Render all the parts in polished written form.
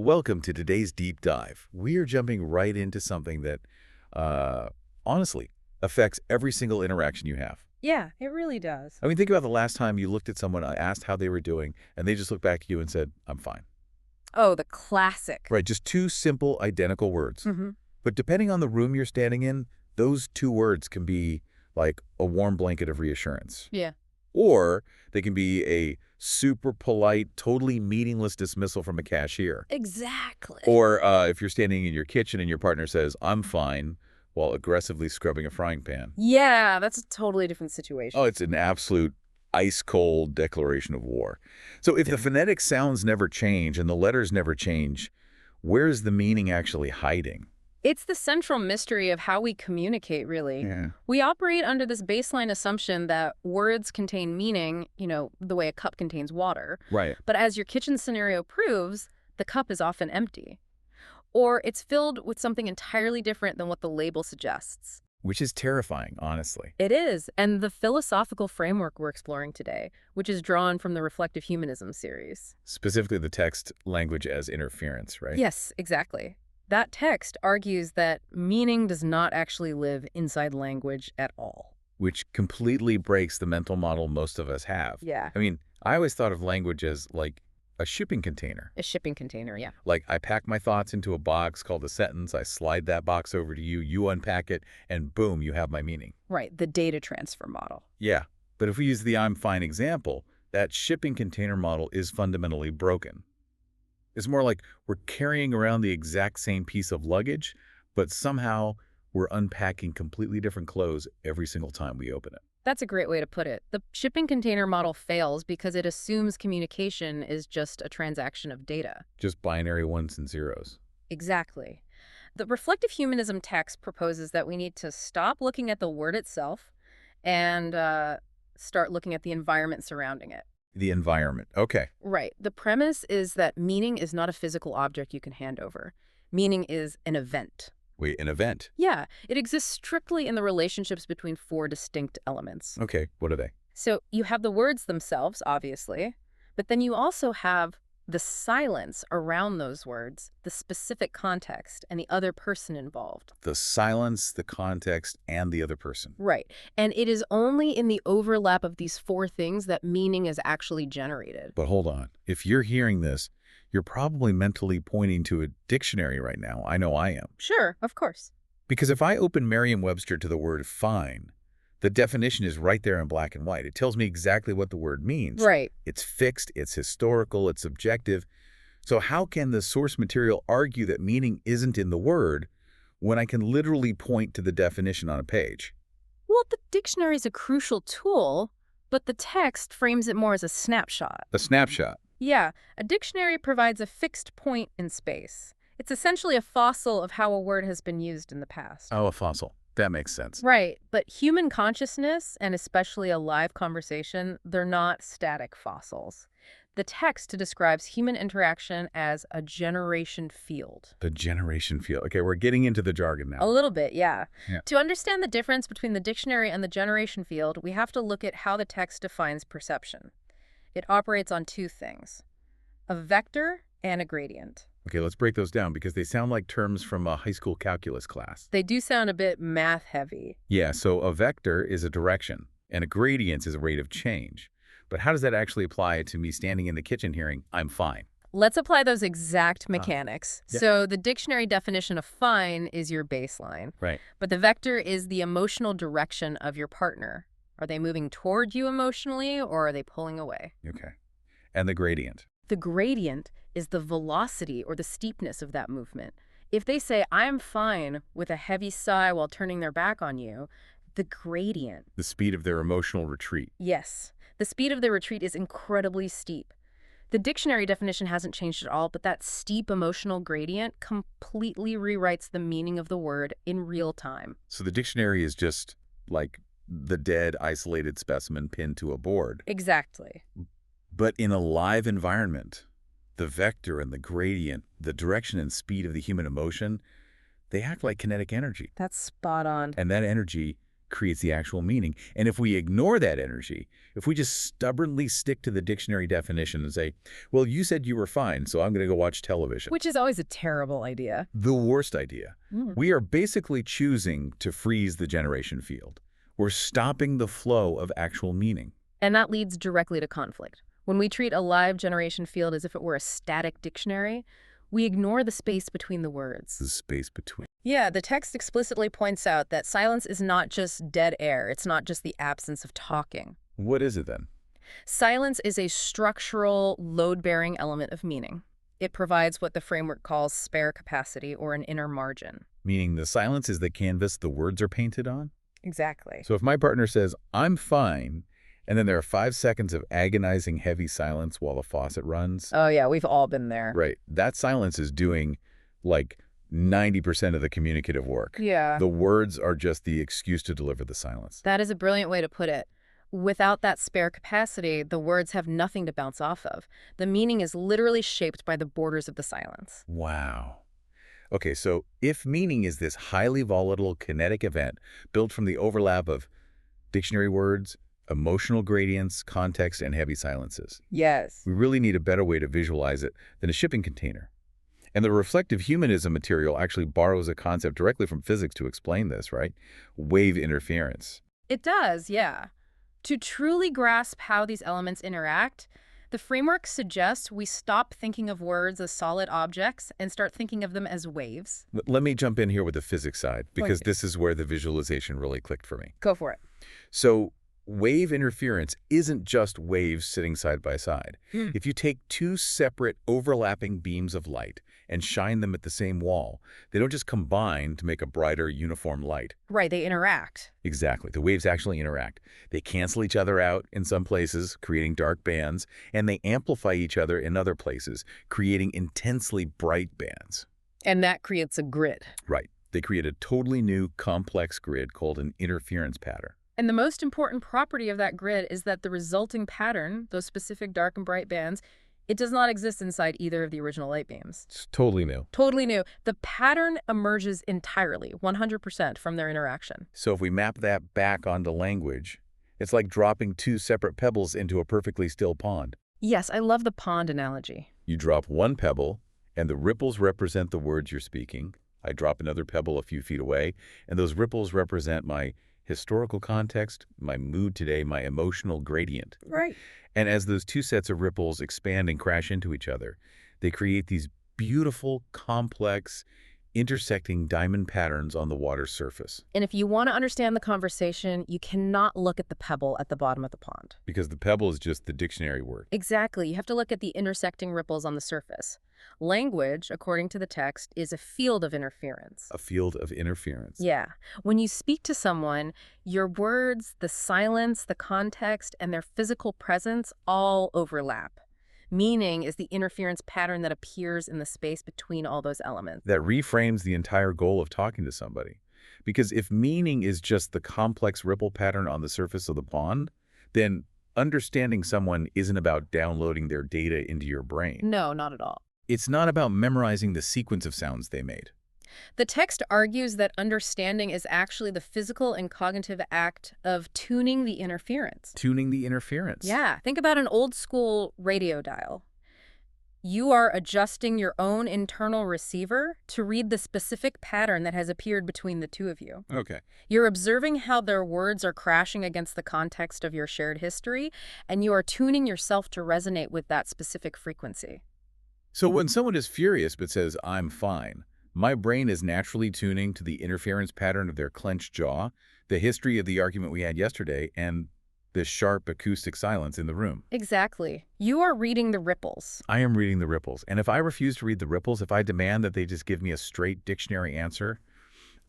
Welcome to today's deep dive. We are jumping right into something that, honestly, affects every single interaction you have. Yeah, it really does. I mean, think about the last time you looked at someone, asked how they were doing, and they just looked back at you and said, I'm fine. Oh, the classic. Right, just two simple, identical words. hmm But depending on the room you're standing in, those two words can be like a warm blanket of reassurance. Yeah. Or they can be a super polite, totally meaningless dismissal from a cashier. Exactly. Or if you're standing in your kitchen and your partner says, I'm fine, while aggressively scrubbing a frying pan. Yeah, that's a totally different situation. Oh, it's an absolute ice-cold declaration of war. So if the phonetic sounds never change and the letters never change, where is the meaning actually hiding? It's the central mystery of how we communicate, really. Yeah. We operate under this baseline assumption that words contain meaning, the way a cup contains water. Right. But as your kitchen scenario proves, the cup is often empty. Or it's filled with something entirely different than what the label suggests. Which is terrifying, honestly. It is, and the philosophical framework we're exploring today, which is drawn from the Reflective Humanism series. Specifically the text language as interference, right? Yes, exactly. That text argues that meaning does not actually live inside language at all. Which completely breaks the mental model most of us have. Yeah. I mean, I always thought of language as like a shipping container. A shipping container, yeah. Like I pack my thoughts into a box called a sentence, I slide that box over to you, you unpack it, and boom, you have my meaning. Right, the data transfer model. Yeah, but if we use the I'm fine example, that shipping container model is fundamentally broken. It's more like we're carrying around the exact same piece of luggage, but somehow we're unpacking completely different clothes every single time we open it. That's a great way to put it. The shipping container model fails because it assumes communication is just a transaction of data. Just binary ones and zeros. Exactly. The reflective humanism text proposes that we need to stop looking at the word itself and start looking at the environment surrounding it. The environment. Okay. Right. The premise is that meaning is not a physical object you can hand over. Meaning is an event. Wait, an event? Yeah, it exists strictly in the relationships between four distinct elements. Okay, what are they? So you have the words themselves, obviously, but then you also have the silence around those words, the specific context, and the other person involved. The silence, the context, and the other person. Right. And it is only in the overlap of these four things that meaning is actually generated. But hold on. If you're hearing this, you're probably mentally pointing to a dictionary right now. I know I am. Sure, of course. Because if I open Merriam-Webster to the word fine, the definition is right there in black and white. It tells me exactly what the word means. Right. It's fixed, it's historical, it's subjective. So how can the source material argue that meaning isn't in the word when I can literally point to the definition on a page? Well, the dictionary is a crucial tool, but the text frames it more as a snapshot. A snapshot. Yeah, a dictionary provides a fixed point in space. It's essentially a fossil of how a word has been used in the past. Oh, a fossil. That makes sense. Right, but human consciousness, and especially a live conversation, they're not static fossils. The text describes human interaction as a generation field. The generation field. Okay, we're getting into the jargon now. A little bit, yeah. Yeah. To understand the difference between the dictionary and the generation field, we have to look at how the text defines perception. It operates on two things, a vector and a gradient. Okay, let's break those down because they sound like terms from a high school calculus class. They do sound a bit math-heavy. Yeah, so a vector is a direction, and a gradient is a rate of change. But how does that actually apply to me standing in the kitchen hearing, I'm fine? Let's apply those exact mechanics. Yeah. So the dictionary definition of fine is your baseline. Right. But the vector is the emotional direction of your partner. Are they moving toward you emotionally, or are they pulling away? Okay. And the gradient. The gradient is the velocity or the steepness of that movement. If they say, I'm fine, with a heavy sigh while turning their back on you, the gradient. The speed of their emotional retreat. Yes, the speed of their retreat is incredibly steep. The dictionary definition hasn't changed at all, but that steep emotional gradient completely rewrites the meaning of the word in real time. So the dictionary is just like the dead, isolated specimen pinned to a board. Exactly. But in a live environment, the vector and the gradient, the direction and speed of the human emotion, they act like kinetic energy. That's spot on. And that energy creates the actual meaning. And if we ignore that energy, if we just stubbornly stick to the dictionary definition and say, well, you said you were fine, so I'm going to go watch television. Which is always a terrible idea. The worst idea. Mm. We are basically choosing to freeze the generation field. We're stopping the flow of actual meaning. And that leads directly to conflict. When we treat a live generation field as if it were a static dictionary, we ignore the space between the words. The space between. Yeah, the text explicitly points out that silence is not just dead air. It's not just the absence of talking. What is it then? Silence is a structural, load-bearing element of meaning. It provides what the framework calls spare capacity or an inner margin. Meaning the silence is the canvas the words are painted on? Exactly. So if my partner says, I'm fine, and then there are 5 seconds of agonizing heavy silence while the faucet runs. Oh, yeah, we've all been there. Right. That silence is doing, like, 90% of the communicative work. Yeah. The words are just the excuse to deliver the silence. That is a brilliant way to put it. Without that spare capacity, the words have nothing to bounce off of. The meaning is literally shaped by the borders of the silence. Wow. Okay, so if meaning is this highly volatile kinetic event built from the overlap of dictionary words, emotional gradients, context, and heavy silences, Yes. we really need a better way to visualize it than a shipping container. And the reflective humanism material actually borrows a concept directly from physics to explain this, right? Wave interference. It does, yeah. To truly grasp how these elements interact, the framework suggests we stop thinking of words as solid objects and start thinking of them as waves. Let me jump in here with the physics side, because Okay. this is where the visualization really clicked for me. Go for it. So wave interference isn't just waves sitting side by side. Hmm. If you take two separate overlapping beams of light and shine them at the same wall, they don't just combine to make a brighter, uniform light. Right, they interact. Exactly. The waves actually interact. They cancel each other out in some places, creating dark bands, and they amplify each other in other places, creating intensely bright bands. And that creates a grid. Right. They create a totally new, complex grid called an interference pattern. And the most important property of that grid is that the resulting pattern, those specific dark and bright bands, it does not exist inside either of the original light beams. It's totally new. Totally new. The pattern emerges entirely, 100% from their interaction. So if we map that back onto language, it's like dropping two separate pebbles into a perfectly still pond. Yes, I love the pond analogy. You drop one pebble, and the ripples represent the words you're speaking. I drop another pebble a few feet away, and those ripples represent my historical context, my mood today, my emotional gradient. Right. And as those two sets of ripples expand and crash into each other, they create these beautiful, complex, intersecting diamond patterns on the water's surface. And if you want to understand the conversation, you cannot look at the pebble at the bottom of the pond. Because the pebble is just the dictionary word. Exactly. You have to look at the intersecting ripples on the surface. Language, according to the text, is a field of interference. A field of interference. Yeah. When you speak to someone, your words, the silence, the context, and their physical presence all overlap. Meaning is the interference pattern that appears in the space between all those elements. That reframes the entire goal of talking to somebody. Because if meaning is just the complex ripple pattern on the surface of the pond, then understanding someone isn't about downloading their data into your brain. No, not at all. It's not about memorizing the sequence of sounds they made. The text argues that understanding is actually the physical and cognitive act of tuning the interference. Tuning the interference. Yeah, think about an old school radio dial. You are adjusting your own internal receiver to read the specific pattern that has appeared between the two of you. Okay. You're observing how their words are crashing against the context of your shared history, and you are tuning yourself to resonate with that specific frequency. So when someone is furious but says, I'm fine, my brain is naturally tuning to the interference pattern of their clenched jaw, the history of the argument we had yesterday, and the sharp acoustic silence in the room. Exactly. You are reading the ripples. I am reading the ripples. And if I refuse to read the ripples, if I demand that they just give me a straight dictionary answer,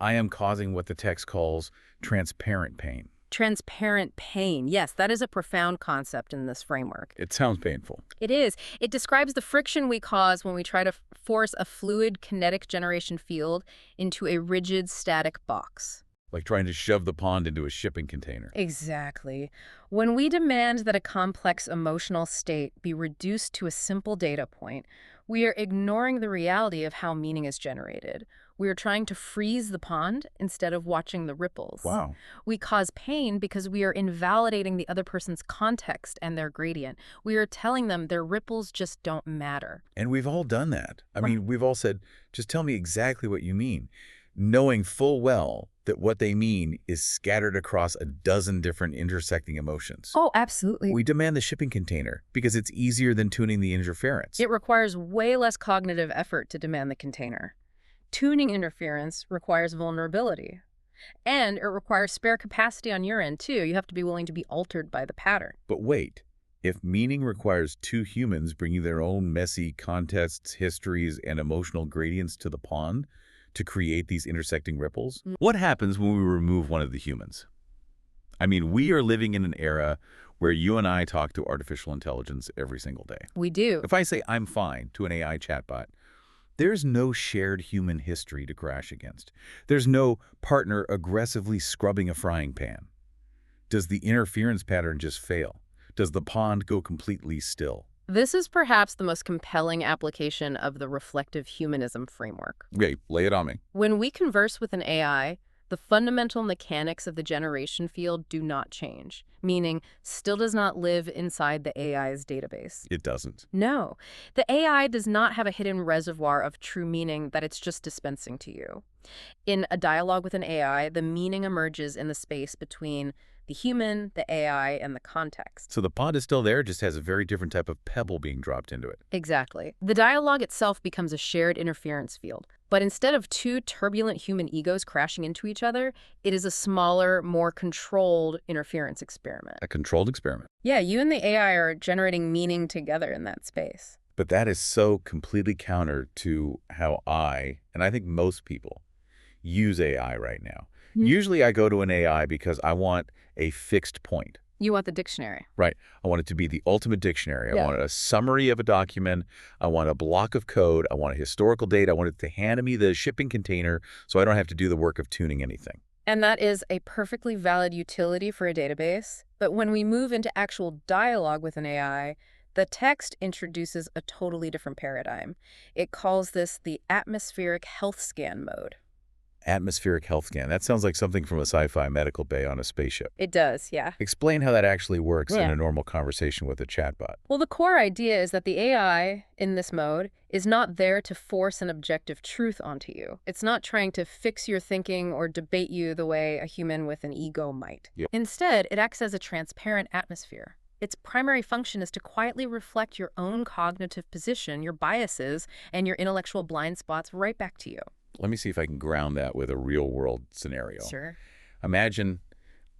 I am causing what the text calls transparent pain. Transparent pain. Yes, that is a profound concept in this framework. It sounds painful. It is. It describes the friction we cause when we try to force a fluid kinetic generation field into a rigid static box. Like trying to shove the pond into a shipping container. Exactly. When we demand that a complex emotional state be reduced to a simple data point, We are ignoring the reality of how meaning is generated. We are trying to freeze the pond instead of watching the ripples. Wow. We cause pain because we are invalidating the other person's context and their gradient. We are telling them their ripples just don't matter. And we've all done that. I Right. mean, we've all said, just tell me exactly what you mean, knowing full well that what they mean is scattered across a dozen different intersecting emotions. Oh, absolutely. We demand the shipping container because it's easier than tuning the interference. It requires way less cognitive effort to demand the container. Tuning interference requires vulnerability. And it requires spare capacity on your end, too. You have to be willing to be altered by the pattern. But wait, if meaning requires two humans bringing their own messy contexts, histories, and emotional gradients to the pond to create these intersecting ripples, what happens when we remove one of the humans? I mean, we are living in an era where you and I talk to artificial intelligence every single day. We do. If I say I'm fine to an AI chatbot, there's no shared human history to crash against. There's no partner aggressively scrubbing a frying pan. Does the interference pattern just fail? Does the pond go completely still? This is perhaps the most compelling application of the reflective humanism framework. Okay, lay it on me. When we converse with an AI, the fundamental mechanics of the generation field do not change, meaning still does not live inside the AI's database. It doesn't. No, the AI does not have a hidden reservoir of true meaning that it's just dispensing to you. In a dialogue with an AI, the meaning emerges in the space between the human, the AI, and the context. So the pond is still there, just has a very different type of pebble being dropped into it. Exactly. The dialogue itself becomes a shared interference field. But instead of two turbulent human egos crashing into each other, it is a smaller, more controlled interference experiment. A controlled experiment. Yeah, you and the AI are generating meaning together in that space. But that is so completely counter to how and I think most people, use AI right now. Usually I go to an AI because I want a fixed point. You want the dictionary. Right. I want it to be the ultimate dictionary. Yeah. I want a summary of a document. I want a block of code. I want a historical date. I want it to hand me the shipping container so I don't have to do the work of tuning anything. And that is a perfectly valid utility for a database. But when we move into actual dialogue with an AI, the text introduces a totally different paradigm. It calls this the atmospheric health scan mode. Atmospheric health scan. That sounds like something from a sci-fi medical bay on a spaceship. It does, yeah. Explain how that actually works in Yeah. a normal conversation with a chatbot. Well, the core idea is that the AI in this mode is not there to force an objective truth onto you. It's not trying to fix your thinking or debate you the way a human with an ego might. Yep. Instead, it acts as a transparent atmosphere. Its primary function is to quietly reflect your own cognitive position, your biases, and your intellectual blind spots right back to you. Let me see if I can ground that with a real-world scenario. Sure. Imagine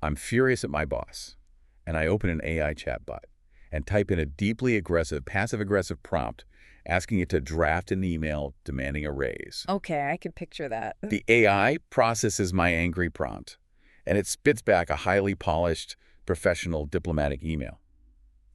I'm furious at my boss, and I open an AI chatbot and type in a deeply aggressive, passive-aggressive prompt asking it to draft an email demanding a raise. Okay, I can picture that. The AI processes my angry prompt, and it spits back a highly polished, professional, diplomatic email.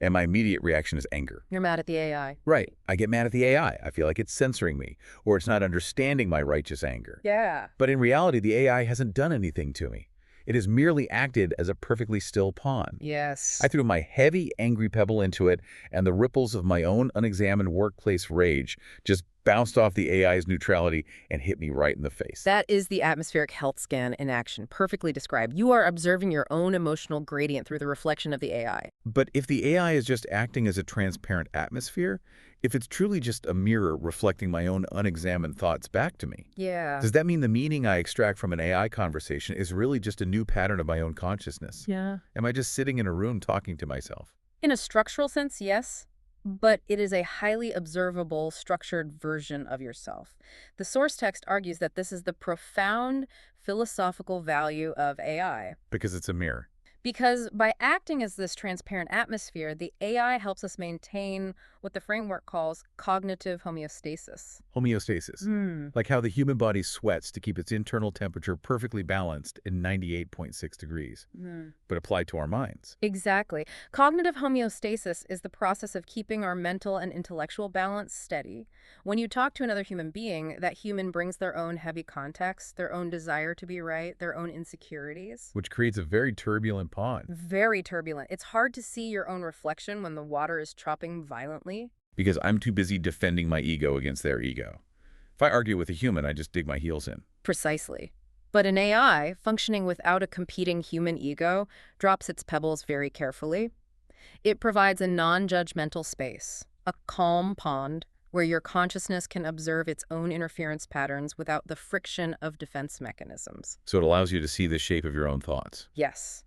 And my immediate reaction is anger. You're mad at the AI. Right. I get mad at the AI. I feel like it's censoring me, or it's not understanding my righteous anger. Yeah. But in reality, the AI hasn't done anything to me. It has merely acted as a perfectly still pond. Yes. I threw my heavy, angry pebble into it, and the ripples of my own unexamined workplace rage just bounced off the AI's neutrality and hit me right in the face. That is the atmospheric health scan in action, perfectly described. You are observing your own emotional gradient through the reflection of the AI. But if the AI is just acting as a transparent atmosphere, if it's truly just a mirror reflecting my own unexamined thoughts back to me, Yeah. does that mean the meaning I extract from an AI conversation is really just a new pattern of my own consciousness? Yeah. Am I just sitting in a room talking to myself? In a structural sense, yes. But it is a highly observable, structured version of yourself. The source text argues that this is the profound philosophical value of AI. Because it's a mirror. Because by acting as this transparent atmosphere, the AI helps us maintain what the framework calls cognitive homeostasis. Homeostasis. Like how the human body sweats to keep its internal temperature perfectly balanced in 98.6 degrees, but applied to our minds. Exactly. Cognitive homeostasis is the process of keeping our mental and intellectual balance steady. When you talk to another human being, that human brings their own heavy context, their own desire to be right, their own insecurities. Which creates a very turbulent pond. Very turbulent. It's hard to see your own reflection when the water is chopping violently. because I'm too busy defending my ego against their ego. If I argue with a human, I just dig my heels in. Precisely. But an AI, functioning without a competing human ego, drops its pebbles very carefully. It provides a non-judgmental space, a calm pond, where your consciousness can observe its own interference patterns without the friction of defense mechanisms. So it allows you to see the shape of your own thoughts. Yes.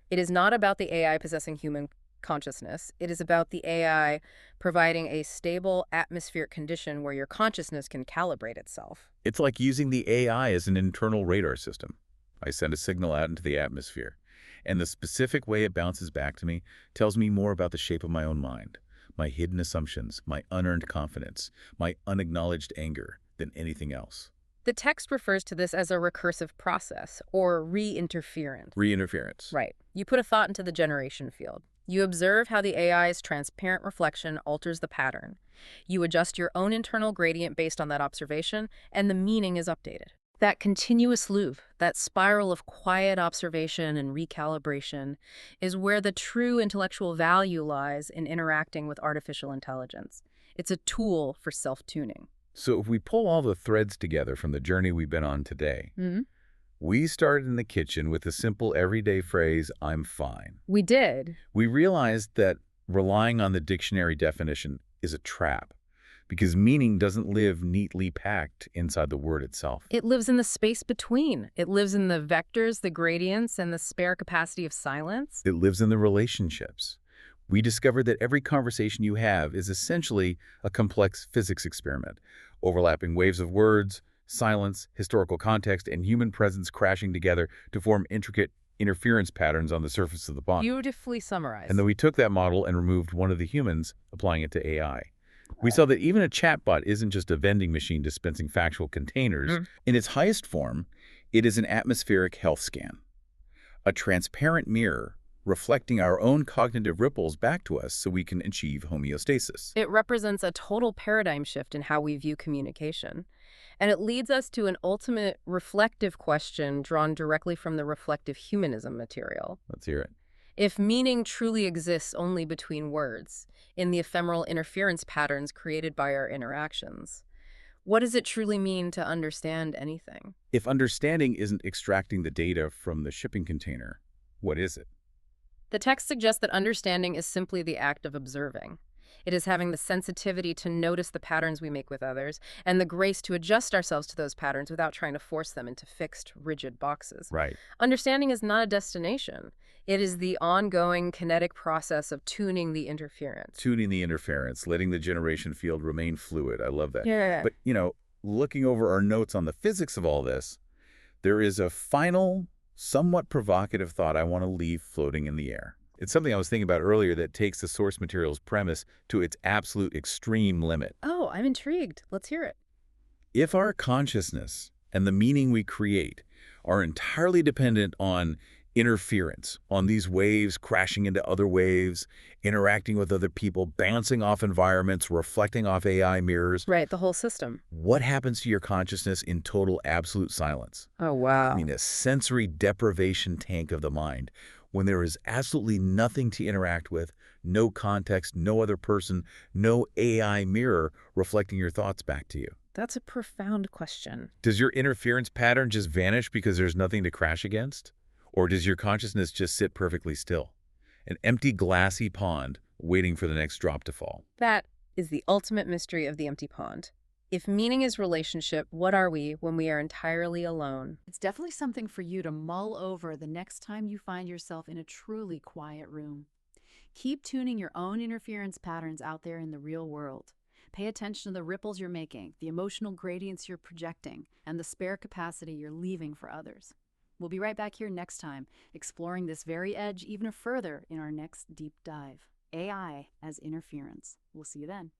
It is not about the AI possessing human consciousness. It is about the AI providing a stable atmospheric condition where your consciousness can calibrate itself. It's like using the AI as an internal radar system. I send a signal out into the atmosphere, and the specific way it bounces back to me tells me more about the shape of my own mind, my hidden assumptions, my unearned confidence, my unacknowledged anger, than anything else. The text refers to this as a recursive process, or reinterference. Reinterference. Right. You put a thought into the generation field. You observe how the AI's transparent reflection alters the pattern. You adjust your own internal gradient based on that observation, and the meaning is updated. That continuous loop, that spiral of quiet observation and recalibration, is where the true intellectual value lies in interacting with artificial intelligence. It's a tool for self-tuning. So if we pull all the threads together from the journey we've been on today, we started in the kitchen with the simple everyday phrase, "I'm fine." We did. We realized that relying on the dictionary definition is a trap because meaning doesn't live neatly packed inside the word itself. It lives in the space between. It lives in the vectors, the gradients, and the spare capacity of silence. It lives in the relationships. We discovered that every conversation you have is essentially a complex physics experiment, overlapping waves of words, silence, historical context, and human presence crashing together to form intricate interference patterns on the surface of the pond. Beautifully summarized. And then we took that model and removed one of the humans, applying it to AI. We saw that even a chatbot isn't just a vending machine dispensing factual containers. In its highest form, it is an atmospheric health scan, a transparent mirror reflecting our own cognitive ripples back to us so we can achieve homeostasis. It represents a total paradigm shift in how we view communication. And it leads us to an ultimate reflective question drawn directly from the reflective humanism material. Let's hear it. If meaning truly exists only between words, in the ephemeral interference patterns created by our interactions, what does it truly mean to understand anything? If understanding isn't extracting the data from the shipping container, what is it? The text suggests that understanding is simply the act of observing. It is having the sensitivity to notice the patterns we make with others and the grace to adjust ourselves to those patterns without trying to force them into fixed, rigid boxes. Right. Understanding is not a destination. It is the ongoing kinetic process of tuning the interference. Tuning the interference, letting the generation field remain fluid. I love that. Yeah. But, looking over our notes on the physics of all this, there is a final, somewhat provocative thought I want to leave floating in the air. It's something I was thinking about earlier that takes the source material's premise to its absolute extreme limit. Oh, I'm intrigued. Let's hear it. If our consciousness and the meaning we create are entirely dependent on interference, on these waves crashing into other waves, interacting with other people, bouncing off environments, reflecting off AI mirrors. Right, the whole system. What happens to your consciousness in total absolute silence? Oh, wow. I mean, a sensory deprivation tank of the mind, when there is absolutely nothing to interact with, no context, no other person, no AI mirror reflecting your thoughts back to you. That's a profound question. Does your interference pattern just vanish because there's nothing to crash against? Or does your consciousness just sit perfectly still? An empty, glassy pond waiting for the next drop to fall. That is the ultimate mystery of the empty pond. If meaning is relationship, what are we when we are entirely alone? It's definitely something for you to mull over the next time you find yourself in a truly quiet room. Keep tuning your own interference patterns out there in the real world. Pay attention to the ripples you're making, the emotional gradients you're projecting, and the spare capacity you're leaving for others. We'll be right back here next time, exploring this very edge even further in our next deep dive. AI as interference. We'll see you then.